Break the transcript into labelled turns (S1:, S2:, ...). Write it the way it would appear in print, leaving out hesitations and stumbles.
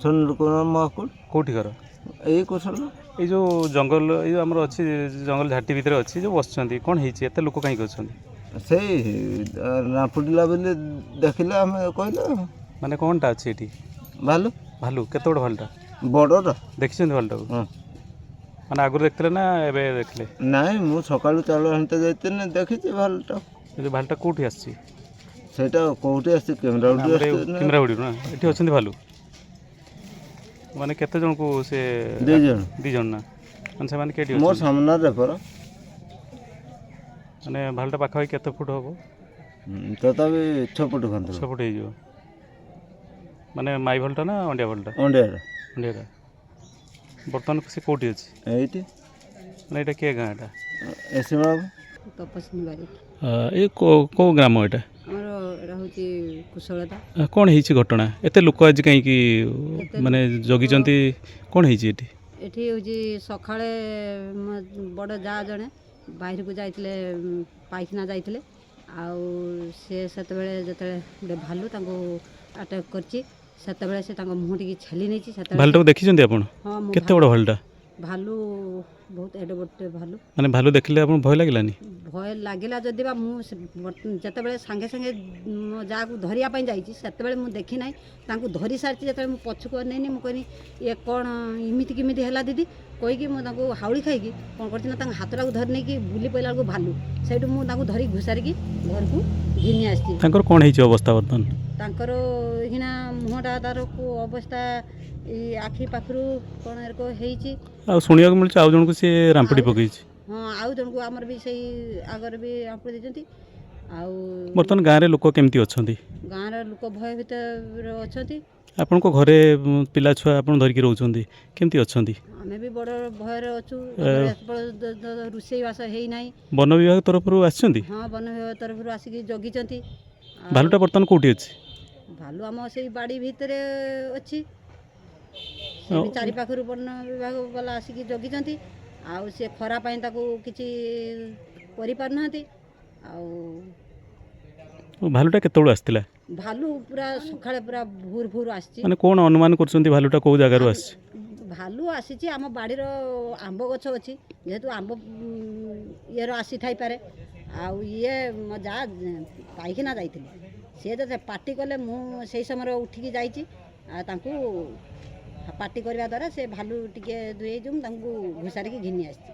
S1: ସୁନିଲ କୁମାର ମହାକୁଡ଼।
S2: କେଉଁଠି ଘର?
S1: ଏଇ କୁଶଳ।
S2: ଏଇ ଯେଉଁ ଜଙ୍ଗଲ ଏଇ ଆମର ଅଛି ଜଙ୍ଗଲ ଝାଟି ଭିତରେ ଅଛି ଯେଉଁ ବସିଛନ୍ତି କ'ଣ ହେଇଛି ଏତେ ଲୋକ କାହିଁକି ଅଛନ୍ତି?
S1: ସେଇ ରାମ୍ପୁଡ଼ିଲା ବୋଲି ଦେଖିଲେ ଆମେ କହିଲେ।
S2: ମାନେ କ'ଣଟା ଅଛି ଏଠି?
S1: ଭାଲୁ।
S2: ଭାଲୁ କେତେ ବଡ଼ ଭାଲୁଟା?
S1: ବଡ଼ଟା।
S2: ଦେଖିଛନ୍ତି ଭାଲୁଟାକୁ?
S1: ହଁ।
S2: ମାନେ ଆଗରୁ ଦେଖିଥିଲେ ନା ଏବେ ଦେଖିଲେ?
S1: ନାଇଁ ମୁଁ ସକାଳୁ ଚାଲ ଘଣ୍ଟେ ଯାଇଥିଲି ଦେଖିଛି ଭାଲୁଟା।
S2: ଏ ଯେଉଁ ଭାଲୁଟା କେଉଁଠି ଆସିଛି?
S1: ସେଇଟା କେଉଁଠି ଆସିଛି କେନ୍ଦ୍ରାପଡ଼ା ଆସିଛି।
S2: କେନ୍ଦ୍ରାପଡ଼ିରୁ ନା ଏଠି ଅଛନ୍ତି ଭାଲୁ? ମାନେ କେତେ ଜଣକୁ ସେ?
S1: 2 ଜଣ।
S2: 2 ଜଣ ନା ମାନେ ସେମାନେ କେଠି
S1: ମୋ
S2: ଅଛନ୍ତି?
S1: ସାମ୍ନାରେ ପରା।
S2: ମାନେ ଭାଲୁଟା ପାଖାପାଖି କେତେ ଫୁଟ ହେବ?
S1: ତଥାପି 6 ଫୁଟ ଖଣ୍ଡେ।
S2: 6 ଫୁଟ ହେଇଯିବ। ମାନେ ମାଇ ଭାଲୁଟା ନା ଅଣ୍ଡିଆ ଭାଲୁଟା?
S1: ଅଣ୍ଡିଆଟା।
S2: ଅଣ୍ଡିଆଟା। ବର୍ତ୍ତମାନ ସେ କେଉଁଠି ଅଛି?
S1: ଏଇଠି।
S2: ମାନେ ଏଇଟା କିଏ ଗାଁ ଏଟା?
S3: ତପସ୍ୱିନୀ ବାରିକ।
S2: ଏ କେଉଁ ଗ୍ରାମ ଏଇଟା?
S3: ଆମର ଏଇଟା ହେଉଛି କୁଶଳତା।
S2: କ'ଣ ହେଇଛି ଘଟଣା? ଏତେ ଲୋକ ଆଜି କାହିଁକି ମାନେ ଜଗିଛନ୍ତି? କ'ଣ ହେଇଛି ଏଠି?
S3: ଏଠି ହେଉଛି ସକାଳେ ମୋ ବଡ଼ ଯାଆ ଜଣେ ବାହାରକୁ ଯାଇଥିଲେ, ପାଇଖାନା ଯାଇଥିଲେ। ଆଉ ସେ ସେତେବେଳେ ଯେତେବେଳେ ଗୋଟେ ଭାଲୁ ତାଙ୍କୁ ଆଟାକ୍ କରିଛି ସେତେବେଳେ ସେ ତାଙ୍କ ମୁହଁ ଟିକେ ଛେଲି ନେଇଛି।
S2: ଭାଲୁଟାକୁ ଦେଖିଛନ୍ତି ଆପଣ?
S3: ହଁ ମୁଁ
S2: କେତେ ବଡ଼ ଭାଲୁଟା?
S3: ଭାଲୁ ବହୁତ ଏଡ଼େ ବଡ଼ ଭାଲୁ।
S2: ମାନେ ଭାଲୁ ଦେଖିଲେ ଆପଣଙ୍କୁ ଭୟ ଲାଗିଲାନି?
S3: ଭୟ ଲାଗିଲା ଯଦି ବା ମୁଁ ଯେତେବେଳେ ସାଙ୍ଗେ ସାଙ୍ଗେ ମୋ ଯାଆକୁ ଧରିବା ପାଇଁ ଯାଇଛି ସେତେବେଳେ ମୁଁ ଦେଖି ନାହିଁ। ତାଙ୍କୁ ଧରି ସାରିଛି ଯେତେବେଳେ ମୁଁ ପଛକୁ ଅନେଇନି ମୁଁ କହିନି ଇଏ କ'ଣ ଏମିତି କେମିତି ହେଲା ଦିଦି କହିକି ମୁଁ ତାଙ୍କୁ ହାଉଳି ଖାଇକି କ'ଣ କରିଛି ନା ତାଙ୍କ ହାତଟାକୁ ଧରି ନେଇକି ବୁଲି ପଡ଼ିଲା ବେଳକୁ ଭାଲୁ ସେଇଠୁ ମୁଁ ତାଙ୍କୁ ଧରି ଘୁଷାରିକି ଘରକୁ ଘିନି ଆସିଛି।
S2: ତାଙ୍କର କ'ଣ ହେଇଛି ଅବସ୍ଥା ବର୍ତ୍ତମାନ?
S3: ତାଙ୍କର ଏଇନା ମୁହଁଟା ତାର ଅବସ୍ଥା ଏଇ ଆଖି ପାଖରୁ କ'ଣ ଏରକ ହେଇଛି।
S2: ଆଉ ଶୁଣିବାକୁ ମିଳୁଛି ଆଉ ଜଣକୁ ସିଏ ରାମ୍ପୁଡ଼ି ପକେଇଛି।
S3: ହଁ ଆଉ ଜଣକୁ ଆମର ବି ସେଇ ଆଗରେ ବି ରାମ୍ପୁଡ଼ି ଦେଇଛନ୍ତି। ଆଉ
S2: ବର୍ତ୍ତମାନ ଗାଁରେ ଲୋକ କେମିତି ଅଛନ୍ତି?
S3: ଗାଁର ଲୋକ ଭୟ ଭିତରେ ଅଛନ୍ତି।
S2: ଆପଣଙ୍କ ଘରେ ପିଲା ଛୁଆ ଆପଣ ଧରିକି ରହୁଛନ୍ତି କେମିତି ଅଛନ୍ତି?
S3: ଆମେ ବି ବଡ଼ ଭୟରେ ଅଛୁ। ରୋଷେଇବାସ ହେଇନାହିଁ।
S2: ବନ ବିଭାଗ ତରଫରୁ ଆସିଛନ୍ତି?
S3: ହଁ ବନ ବିଭାଗ ତରଫରୁ ଆସିକି ଜଗିଛନ୍ତି।
S2: ଭାଲୁଟା ବର୍ତ୍ତମାନ କେଉଁଠି ଅଛି?
S3: ଭାଲୁ ଆମ ସେଇ ବାଡ଼ି ଭିତରେ ଅଛି। ଚାରି ପାଖରୁ ବନ ବିଭାଗ ବାଲା ଆସିକି ଜଗିଛନ୍ତି। ଆଉ ସେ ଖରା ପାଇଁ ତାକୁ କିଛି କରିପାରୁନାହାନ୍ତି। ଆଉ
S2: ଭାଲୁଟା କେତେବେଳୁ ଆସିଥିଲା?
S3: ଭାଲୁ ପୁରା ସକାଳେ ପୁରା ଭୋର ଆସିଛି।
S2: ମାନେ କ'ଣ ଅନୁମାନ କରୁଛନ୍ତି ଭାଲୁଟା କେଉଁ ଜାଗାରୁ ଆସିଛି?
S3: ଭାଲୁ ଆସିଛି ଆମ ବାଡ଼ିର ଆମ୍ବ ଗଛ ଅଛି ଯେହେତୁ ଆମ୍ବ ଇଏର ଆସିଥାଇପାରେ। ଆଉ ଇଏ ମୋ ଯାଆ ପାଇଖାନା ଯାଇଥିଲେ ସିଏ ଯେତେ ପାଟି କଲେ ମୁଁ ସେଇ ସମୟରେ ଉଠିକି ଯାଇଛି। ଆଉ ତାଙ୍କୁ ପାଟି କରିବା ଦ୍ୱାରା ସେ ଭାଲୁ ଟିକେ ଦୂରେଇ ଯୋଉ ତାଙ୍କୁ ଘୁଷାରିକି ଘିନି ଆସିଛି।